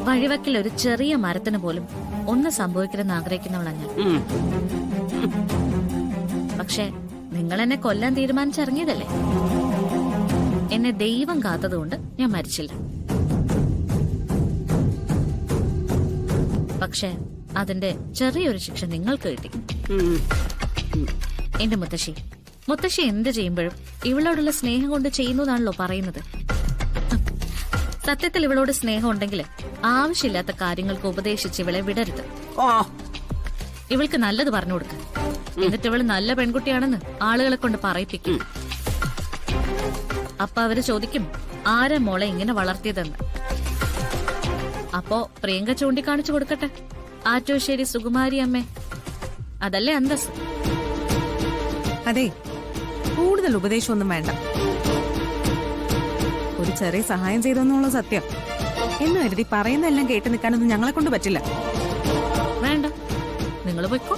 വഴിവക്കിൽ ഒരു ചെറിയ മരത്തിന് പോലും ഒന്ന് സംഭവിക്കരുതെന്ന് ആഗ്രഹിക്കുന്നവളാ ഞാൻ. പക്ഷെ നിങ്ങൾ എന്നെ കൊല്ലാൻ തീരുമാനിച്ചിറങ്ങിയതല്ലേ. എന്നെ ദൈവം കാത്തതുകൊണ്ട് ഞാൻ മരിച്ചില്ല. പക്ഷെ അതിന്റെ ചെറിയൊരു ശിക്ഷ നിങ്ങൾക്ക് കിട്ടി. എന്റെ മുത്തശ്ശി എന്ത് ചെയ്യുമ്പോഴും ഇവളോടുള്ള സ്നേഹം കൊണ്ട് ചെയ്യുന്നതാണല്ലോ പറയുന്നത്. സത്യത്തിൽ ഇവളോട് സ്നേഹം ഉണ്ടെങ്കിൽ ആവശ്യമില്ലാത്ത കാര്യങ്ങൾക്ക് ഉപദേശിച്ച് ഇവളെ വിടരുത്. ഇവൾക്ക് നല്ലത് പറഞ്ഞു കൊടുക്ക. എന്നിട്ട് ഇവള് നല്ല പെൺകുട്ടിയാണെന്ന് ആളുകളെ കൊണ്ട് പറയിപ്പിക്കും. അപ്പൊ അവര് ചോദിക്കും, ആരാ മോളെ ഇങ്ങനെ വളർത്തിയതെന്ന്. അപ്പോ പ്രിയങ്ക ചൂണ്ടിക്കാണിച്ചു കൊടുക്കട്ടെ, ആറ്റോശ്ശേരി സുകുമാരി അമ്മേ. അതല്ലേ അന്തസ്. അതെ, കൂടുതൽ ഉപദേശമൊന്നും വേണ്ട. ഒരു ചെറിയ സഹായം ചെയ്തെന്നുള്ള സത്യം എന്ന് കരുതി പറയുന്നെല്ലാം കേട്ട് നിൽക്കാനൊന്നും ഞങ്ങളെ കൊണ്ട് പറ്റില്ല. വേണ്ട, നിങ്ങൾ പോയിക്കോ.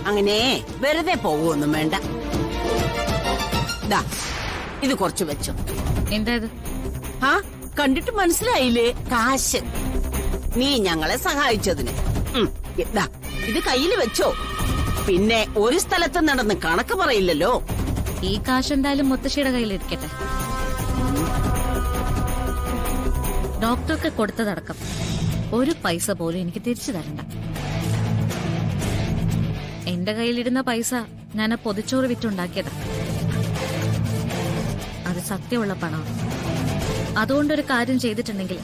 അങ്ങനെ വെറുതെ പോവൊന്നും വേണ്ട. ഇത് കുറച്ച് വെച്ചോ. എന്താ ഇത്? കണ്ടിട്ട് മനസ്സിലായില്ലേ? കാശ്. നീ ഞങ്ങളെ സഹായിച്ചതിന്. ഇത് കയ്യിൽ വെച്ചോ. പിന്നെ ഒരു സ്ഥലത്ത് നടന്ന് കണക്ക് പറയില്ലല്ലോ. ഈ കാശ് എന്തായാലും മുത്തശ്ശിയുടെ കയ്യിലിരിക്കട്ടെ. ഡോക്ടർക്ക് കൊടുത്തതടക്കം ഒരു പൈസ പോലും എനിക്ക് തിരിച്ചു തരണ്ട. എന്റെ കയ്യിലിരുന്ന പൈസ ഞാൻ പൊതിച്ചോറ് വിറ്റുണ്ടാക്കിയതാ. അത് സത്യമുള്ള പണമാണ്. അതുകൊണ്ടൊരു കാര്യം ചെയ്തിട്ടുണ്ടെങ്കിൽ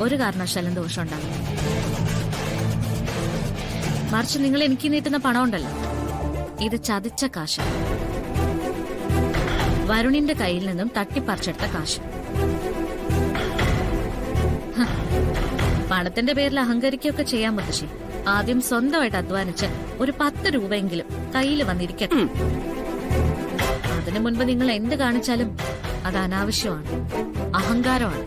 ഒരു കാരണവശാലും ദോഷം ഉണ്ടാകും. മറിച്ച് നിങ്ങൾ എനിക്ക് നീട്ടുന്ന പണം ഉണ്ടല്ലോ, ഇത് ചതിച്ച കാശ്. വരുണിന്റെ കയ്യിൽ നിന്നും തട്ടിപ്പറിച്ചെടുത്ത കാശ്. പണത്തിന്റെ പേരിൽ അഹങ്കരിക്കുകയൊക്കെ ചെയ്യാൻ മുത്തശ്ശി. ആദ്യം സ്വന്തമായിട്ട് അധ്വാനിച്ച് ഒരു 10 രൂപയെങ്കിലും കയ്യിൽ വന്നിരിക്കട്ടെ. അതിനു മുൻപ് നിങ്ങൾ എന്ത് കാണിച്ചാലും അത് അനാവശ്യമാണ്, അഹങ്കാരമാണ്.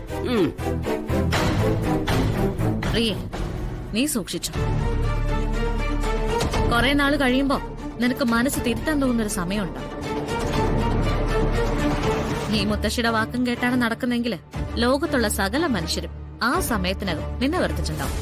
പ്രിയേ, നീ സൂക്ഷിച്ചു. കുറെ നാള് കഴിയുമ്പോ നിനക്ക് മനസ്സ് തിരുത്താൻ തോന്നുന്നൊരു സമയമുണ്ടാവും. ഈ മുത്തശ്ശിയുടെ വാക്കും കേട്ടാണ് നടക്കുന്നെങ്കിൽ ലോകത്തുള്ള സകല മനുഷ്യരും ആ സമയത്തിനകം നിന്നെ വെറുത്തിട്ടുണ്ടാവും.